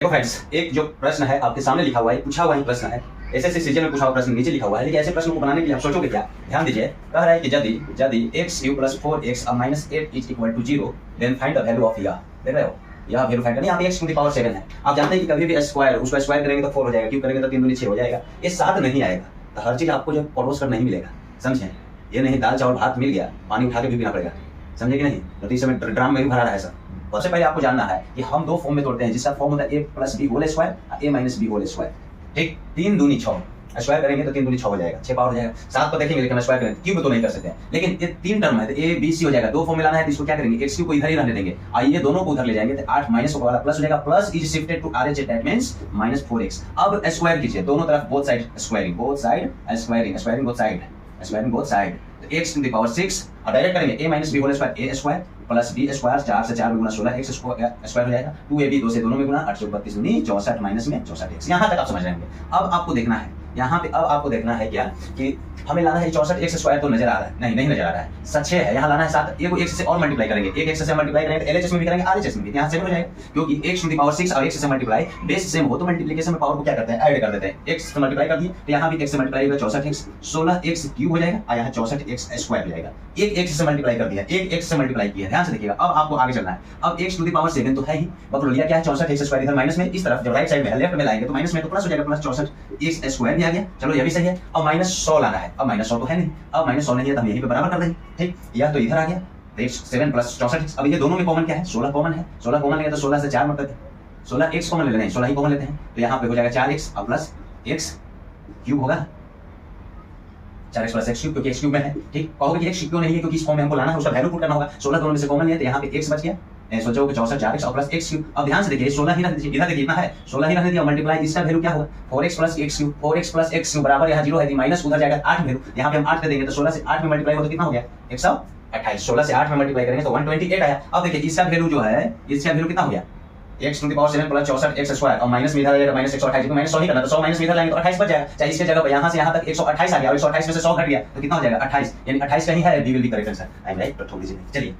देखो फ्रेंड्स, एक जो प्रश्न है आपके सामने लिखा हुआ है, पूछा हुआ है प्रश्न है, ऐसे सीजन में पूछा हुआ प्रश्न नीचे लिखा हुआ है, लेकिन ऐसे प्रश्न को बनाने के लिए आप सोचोगे क्या? ध्यान दीजिए, कह रहा है कि यदि x u plus 4x अब minus 8 is equal to 0, then find the value of यह। देख रहे हो, यह वैल्यू फाइंड करनी है। यहाँ पे x to the power 7 है। आप जानते हैं कि कभी भी स्क्वायर उसका स्क्वायर करेंगे तो 4 हो जाएगा, क्यों करेंगे तो 3 दूनी 6 हो जाएगा। ये 7 नहीं आएगा, तो हर चीज आपको जो परोस कर नहीं मिलेगा, समझे? ये नहीं दाल चावल भात मिल गया, पानी उठा के भी पीना पड़ेगा, समझे कि नहीं? तो इस समय ड्राम में भी भरा रहा है सब। सबसे पहले आपको जानना है कि हम दो फॉर्म में तोड़ते हैं, जिसका फॉर्म होता है a plus B whole square और a minus B whole square. ठीक, 3 दूनी 6 स्क्वायर करेंगे तो 3 दूनी 6 हो जाएगा, 6 पावर हो जाएगा। 7 को देखेंगे लेकिन स्क्वायर करेंगे क्यूब तो नहीं कर सकते हैं, लेकिन ये 3 टर्म है तो a b c हो जाएगा। दो फॉर्म में लाना है तो इसको क्या करेंगे, x क्यूब को इधर ही रहने देंगे, आइए दोनों को उधर ले जाएंगे तो 8 माइनस वाला प्लस हो जाएगा, plus is shifted to rh, that means minus 4x। अब स्क्वायर कीजिए दोनों तरफ, both side squaring, squaring both side, तो x टू द पावर 6 और डायरेक्ट करेंगे a minus B whole square a square plus B square, 4 से 4 में गुना 16 x square हो जाएगा, 2ab 2 से दोनों में गुना 8 से 32 दूनी 64 माइनस में 64x। यहाँ तक आप समझ रहे होंगे। अब आपको देखना है यहाँ पे, अब आपको देखना है क्या कि हमें लाना है 64x स्क्वायर, तो नजर आ रहा है नहीं नजर आ रहा है, 6 है, यहाँ लाना है 7। एक x से और मल्टीप्लाई करेंगे, एक x से मल्टीप्लाई करेंगे तो LHS में भी करेंगे RHS में भी, यहाँ 7 हो जाएगा, क्योंकि x टू द पावर 6 और x से मल्टीप्लाई बेस सेम हो तो मल्टीप्लिकेशन में पावर को क्या करते हैं, ऐड कर देते हैं। x से मल्टीप्लाई कर दिए तो यहाँ भी x से मल्टीप्लाई होगा 64x, 16x क्यूब हो जाएगा और यहाँ 64x स्क्वायर हो जाएगा। एक x से मल्टीप्लाई कर दिया, एक x से मल्टीप्लाई किया, ध्यान से देखिएगा। अब आपको आगे चलना है। अब x टू द पावर 7 तो है ही, बकरो लिया क्या है 64x स्क्वायर, इधर माइनस में, इस तरफ जब राइट साइड में लेफ्ट में लाएंगे तो माइनस में तो प्लस हो जाएगा, प्लस 64x स्क्वायर भी आ गया, चलो ये भी सही है। अब माइनस 100 लाना है, अब माइनस 100 तो है नहीं, अब माइनस 100 नहीं है तो हम यहीं पे बराबर कर देंगे। ठीक, यह तो इधर आ गया, 7 प्लस 64। अब ये दोनों में कॉमन क्या है, 16 कॉमन है, 16 कॉमन लेंगे तो 16 से 4 मत करते, 16x कॉमन ले लेते हैं, 16 ही कॉमन लेते हैं, तो यहाँ पे हो जाएगा 4x और प्लस x क्यूब होगा, 4x प्लस x क्यूब, क्योंकि x क्यूब में है। ठीक, कहोगे कि x क्यों नहीं है, क्योंकि इस फॉर्म में हमको लाना है, उसका वैल्यू पुट करना होगा। 16 दोनों में से कॉमन लिया तो यहाँ पे x बच गया, सोचो कि 64 4x और प्लस x क्यूब। अब ध्यान से देखिए 16 ही रख दीजिए, इधर देखिए इतना है, 16 ही रहने दिया, मल्टीप्लाई इसका वैल्यू क्या होगा 4x plus x cube, 4x plus x cube बराबर यहाँ 0 है, माइनस उधर जाएगा 8 वैल्यू, यहाँ पे हम 8 दे देंगे तो 16 से 8 में मल्टीप्लाई हो तो कितना हो गया 128, 16 से 8 में मल्टीप्लाई करेंगे तो 128 आया। अब देखिए इसका वैल्यू जो है, इसका वैल्यू कितना हो गया, x to the power 7 plus 64x square और माइनस में इधर आ जाएगा माइनस 128, क्योंकि माइनस 100 ही करना, तो 100 माइनस में इधर लाएंगे तो 28 बच जाएगा। चाहे इसके जगह पर यहाँ से यहाँ तक 128 आ गया और 128 में से 100 घट गया तो कितना हो जाएगा 28, यानी 28 कहीं है, B will be correct answer. I am right, तो थोड़ी सी चलिए